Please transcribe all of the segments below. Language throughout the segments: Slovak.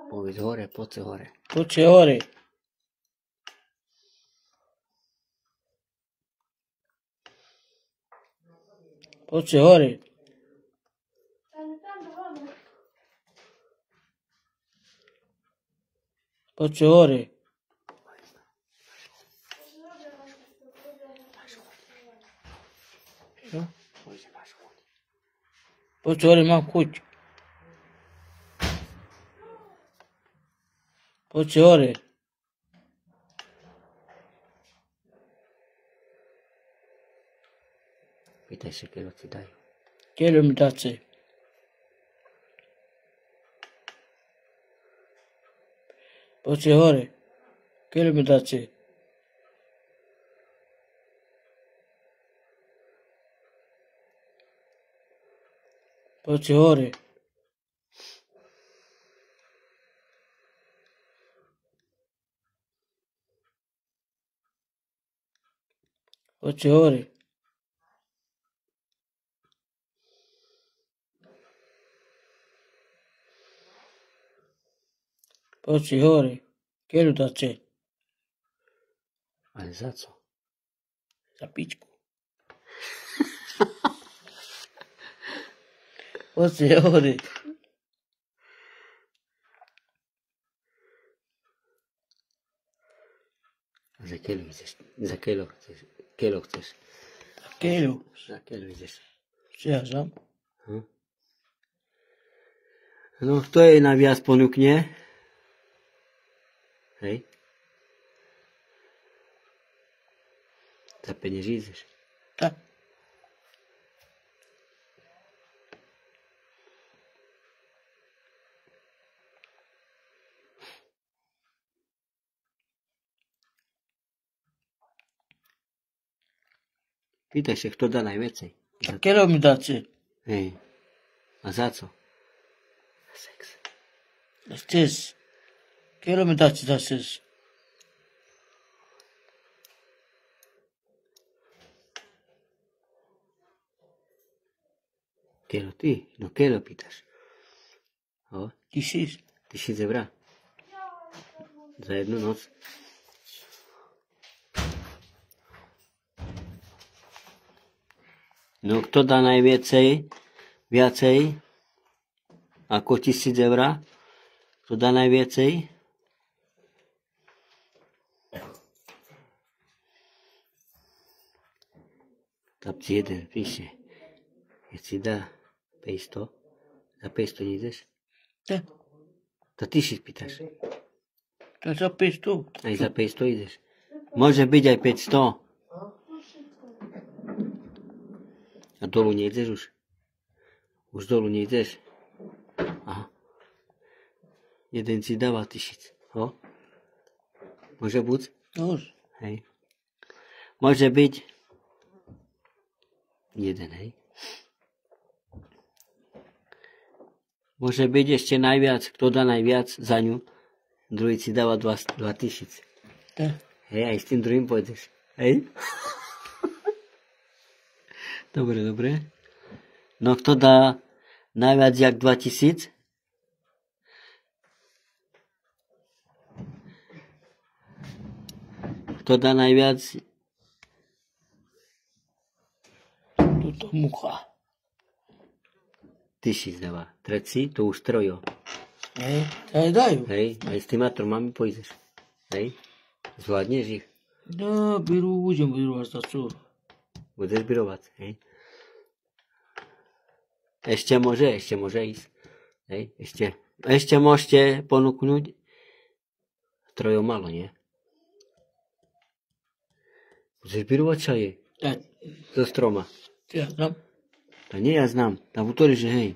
Povedz hore, poď sa hore. Poďte hore. Poďte hore. Poďte hore. Poďte hore, mám chuť. Poďte hore. Pýtaj sa, keľo ti dajú. Keľo mi dáte. Poďte hore. Keľo mi dáte. Poďte hore. Poďte hore. Poďte hore. Keľu dáte. Ale za co? Za pičku. Poďte hore. Za keľu ideš. Za keľu chceš. Keľu chceš. Za keľu. Za keľu ideš. Čo ja znam? No, kto jej naviac ponúkne? Hej? Za penieži ideš. Tak. Pýtaj sa, kto dá najviacej. A keľo mi dáte? Hej. A za co? Sex. Za sex. Keľo mi dáte za sex? Keľo ty? No keľo pýtaš? O? 1000. 1000 eur. Za jednu noc. No kto dá najviacej, viacej, ako 1000 eur? Kto dá najviacej? Chlapci jeden píše. Keď si dá 500, za 500 nejdeš? Tak. To ty si pýtaš. To je za 500. Aj za 500 ideš. Môže byť aj 500. A dolu nejdeš už? Už dolu nejdeš? Aha. Jeden si dáva 1000. Ho? Môže byť? Už. Hej. Môže byť jeden, hej. Môže byť ešte najviac, kto dá najviac za ňu, druhý si dáva 2000. Tak. Hej, aj s tým druhým pôjdeš. Hej? Dobre, dobre. No kto dá najviac jak 2000? Kto dá najviac? Tuto mucha. 1000 dáva. Treci, to už trojo. Hej, to aj dajú. Hej, aj s týma tromami pôjdeš. Hej? Zvládneš ich? No, budem vyrovať za čo. Budeš byrovať, hej? Ešte môže ísť. Hej, ešte môžete ponúknuť. Trojo malo, nie? Budeš byrovať čo je? Tak. Zo stroma. Ja znam. To nie ja znam. Tam útorí, že hej.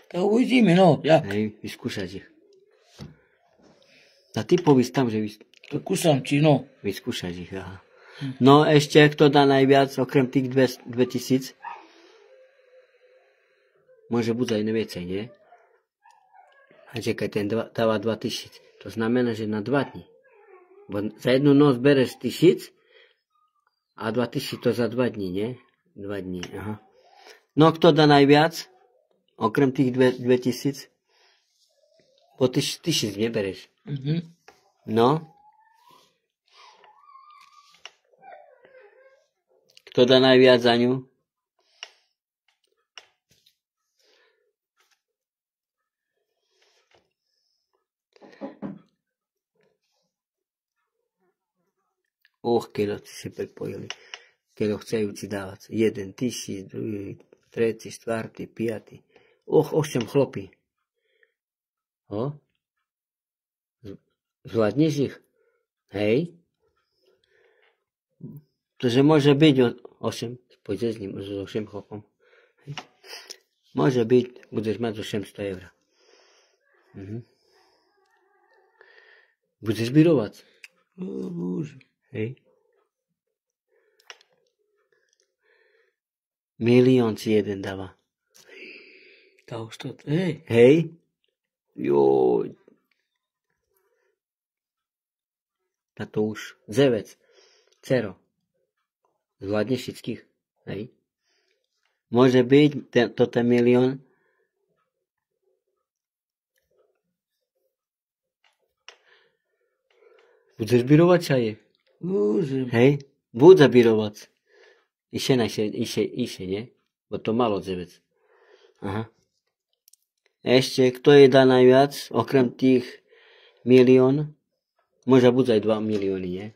Tak uvidíme, no, jak. Hej, vyskúšať ich. A ty povíš tam, že To kúsam ti, no. vyskúšať ich, aha. No ešte, kto dá najviac, okrem tých 2000? Môže byť aj neviacej, nie? A čakaj, ten dáva 2000. To znamená, že na 2 dní. Bo za jednu noc bereš 1000 a 2000 to za 2 dní, nie? 2 dní, aha. No kto dá najviac? Okrem tých 2000? Po 1000 nebereš. Mhm. No. Kto dá najviac za ňu? Keľo si prepojili. Keľo chcejú ti dávať. 1000, druhý, tretí, štvrtý, piatý. 8 chlopí. Zvládneš ich? Hej. Takže môže byť 8, pôjde s ním, s 8 chlopom. Hej. Môže byť, budeš mať 800 eur. Budeš birovať? Bože. Hej. 1 000 000 si jeden dáva. Tá už to, hej. Hej. Joj. A to už zevec. Cero. Zvládneš všetkých. Hej. Môže byť toto 1 000 000. Budeš birovať čaje? Bože. Hej. Buď zabirovať. Iše, nie? Bo to malo zevec. Aha. Ešte, kto je dá najviac, okrem tých 1 000 000? Môže buď aj 2 milióny, nie?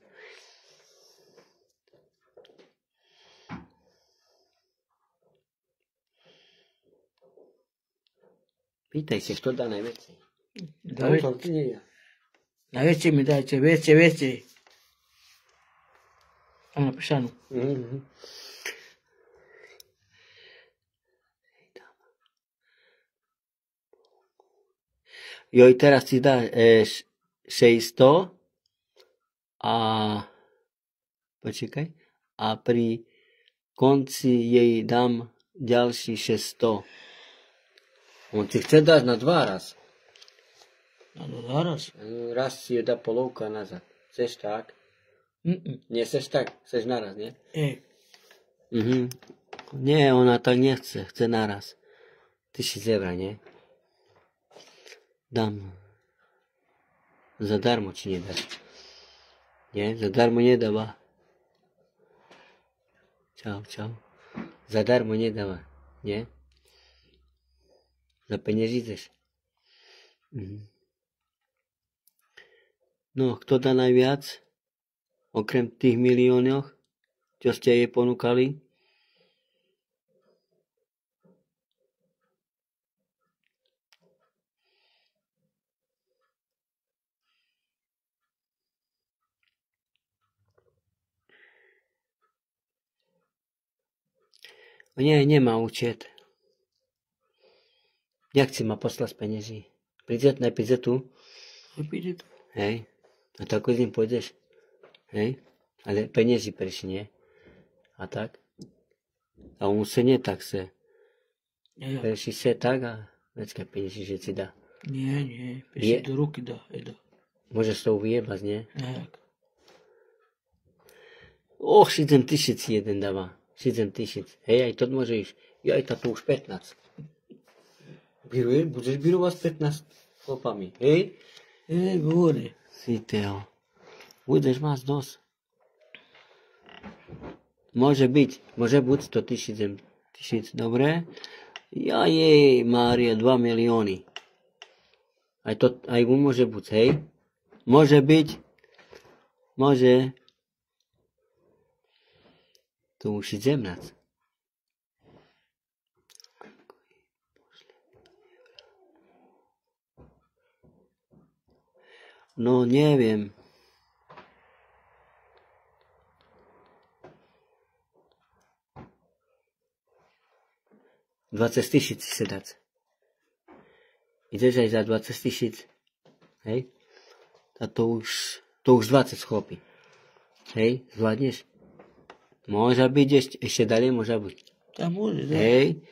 Pýtaj sa, kto dá najväčšie. Najväčšie mi dajte, viete. A napíšanú. Joj, teraz ti dá 600 a počkaj, a pri konci jej dám ďalší 600. On ti chce dať na 2 raz. Na 2 raz? Raz si je dá polovka nazad. Chceš tak? Nie, chceš tak? Chceš naraz, nie? Nie, ona tak nechce. Chce naraz. 1000 eur, nie? Dám. Zadarmo či nedá? Nie, zadarmo nedáva. Čau. Zadarmo nedáva, nie? Za penieži ideš. No, kto dá najviac? Okrem tých miliónov, čo ste jej ponúkali? Nie, nemá účet. Jak si ma poslať z peniazy? Príde tu? Príde tu. Hej. A tak s ním pôjdeš? Hej. Ale peniazy preš, nie? A tak? A on se nie tak se. Preši se tak a vecka peniazy, že si dá. Nie. Preši do ruky dá. Môže s tou vyjebať, nie? Tak. 7000 jeden dáva. 7000. Hej, aj to môžeš. Aj to už 15. Biruješ? Budeš birovať s 15 chlopami. Hej? Bude. Si Teo. Budeš mať dosť. Môže byť 100 000. Dobre? Mária, 2 milióny. Aj môže byť, hej? Môže byť. Môže. To už 17. No, neviem. $20 000 si dať. Ideš aj za 20 000. Hej? A to už 20 chlopí. Hej? Zvládneš? Môže byť ešte ďalej, môže byť. Tam môže, tak. Hej?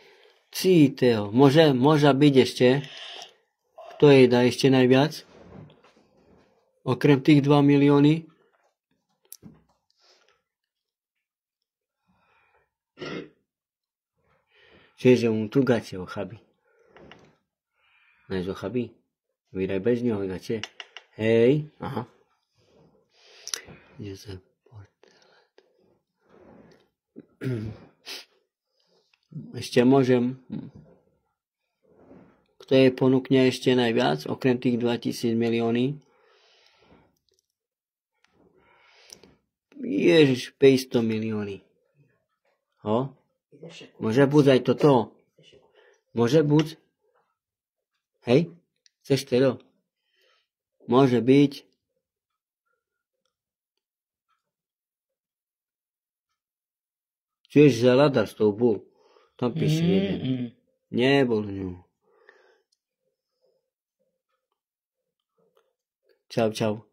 Cíteo. Môže byť ešte. Kto jej dá ešte najviac? Okrem tých 2 milióny. Čiže on tu gacie ochabí. Nájsť ochabí? Vyraj bez neho ináč. Hej, aha. Ide sa portlet. Ešte môžem. Kto jej ponúkne ešte najviac, okrem tých 2000 milióny? Ježiš, 500 milióny. Ho? Môže byť aj toto. Môže byť. Hej? Chceš teda? Môže byť. Čuješ, že Ladar s tou bol? Tam píše jeden. Nebol ňu. Čau, čau.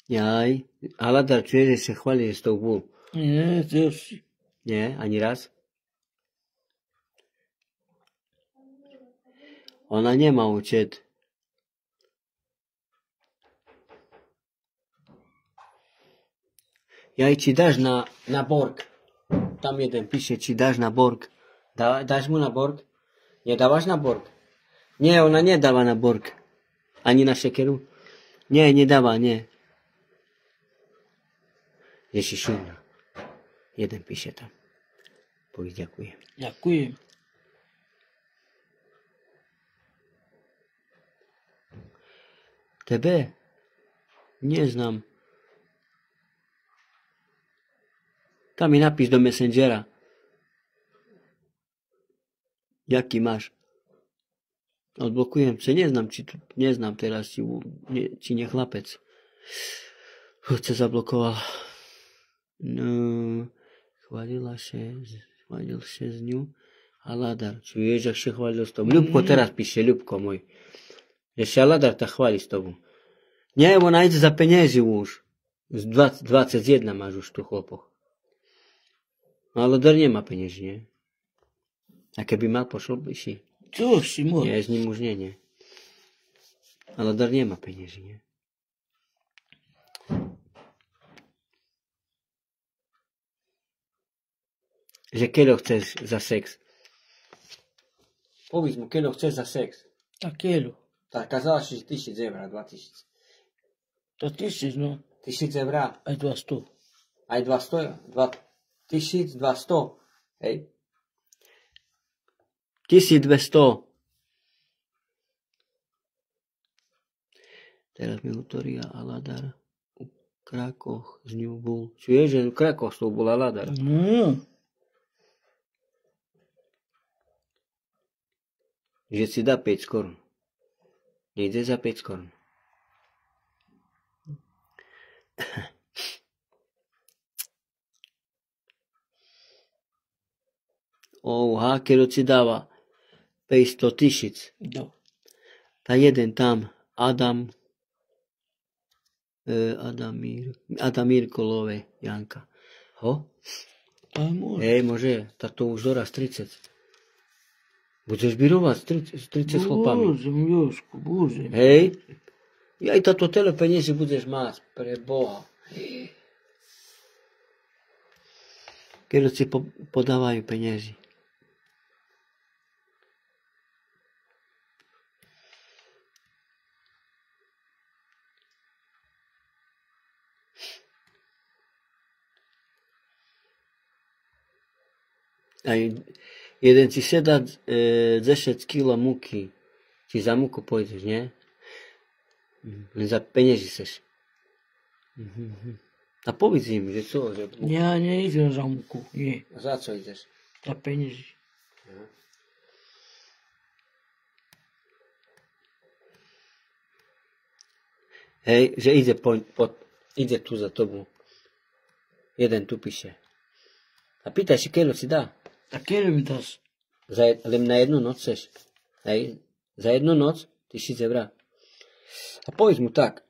Jaj. A Ladar čuješ, že sa chváli s tou bol? Nie, to už. Nie, ani raz? Ona nemá účet. Jaj, či dáš na Borg. Tam jeden píše, či dáš na Borg. Dáš mu na Borg? Nedávaš na Borg? Nie, ona nedáva na Borg. Ani na šekeru? Nie, nedáva, nie. Ježišovna. Jeden píše tam. Povedz, ďakujem. Ďakujem. Tebe? Neznám. Tam mi napíš do Messengera. Jaký máš? Odblokujem sa. Neznám teraz, či nie chlapec. Chce zablokoval. No, chválil še z ňu. A Ladar. Čuješ, ak še chválil s tobou. Ľubko teraz píše, Ľubko môj. Že še Ladar tak chváli s tobou. Nie, ona ide za peniazy už. Z 21 máš už tu chlopoch. No ale Ladar nemá peniazy, nie? A keby mal, pošlo by si. Čo si môj? Nie, s ním už nie. Ale Ladar nemá peniazy, nie? Že keď ho chceš za sex? Povedz mu, keď ho chceš za sex? A keľu? Tak kazala, že 1000 eur, 2000. To 1000, no. 1000 eur. Aj 200. Aj 200? 1200. Hej? 1200. Teraz mi Lutoria a Ladar u Krakoch z ňou bol. Čuješ, že u Krakoch s tou bola Ladar? No. Že si dá 5 korun. Nejde za 5 korun. Hakeru si dáva 500 000. No. Tá jeden tam, Adamír Kolové, Janka. Ho? Aj môže. Hej, môže, tak to už doraz 30. Budeš birovať s 30 chlopami. Môžem. Hej? Aj táto tele peniazy budeš mať, pre Boha. Keď si podávajú peniazy. Aj jeden si chce dať 10 kg múky. Či za múku pôjdeš, nie? Len za peniazy chceš. A povedz im, že čo? Že... Ja neidem za múku, nie. A za čo ideš? Za peniazy. Hej, že ide tu za tobou. Jeden tu píše. A pýtaj si, keľo si dá. A keľo mi dáš? Len na jednu noc chceš. Hej, za jednu noc 1000 eur. A povedz mu tak.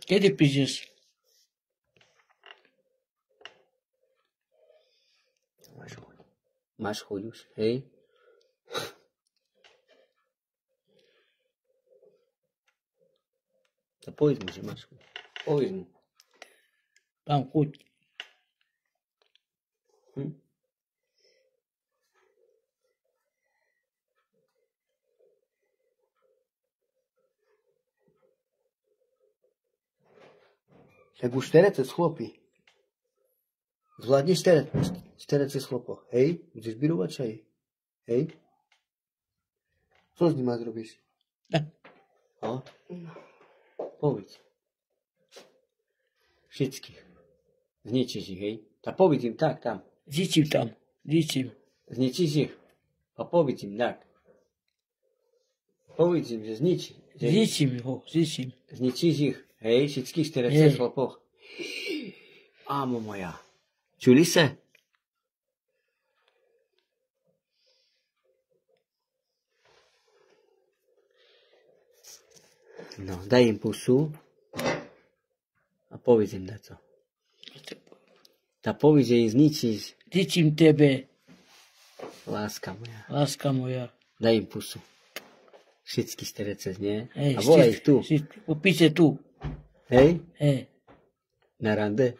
Kedy prídeš? Máš chuť už, hej? A povedz mu, že máš chuť. Povedz mu. Mám chuť. Tak už terec cez chlopy. Zvládneš terec cez chlopoch. Hej? Budeš birovať čaj. Hej? Co s ním máš robiť? No? Povedz. Všetkých. Zničíš ich, hej? A povedz im tak, tam. Zničím tam. Zničím. Zničíš ich. A povedz im tak. Povedz im, že zničí. Zničím ho. Zničím. Zničíš ich. Hej, všetkých terec cez chlopoch. Ámo moja. Čuli se? No, daj im pusu a povedz im daco. Tá povedz, že ich zničíš. Zničím tebe. Láska moja. Láska moja. Daj im pusu. Všetky sterece, nie? Hej, A volaj ich tu. Popíše tu. Hej? Hej. Na rande.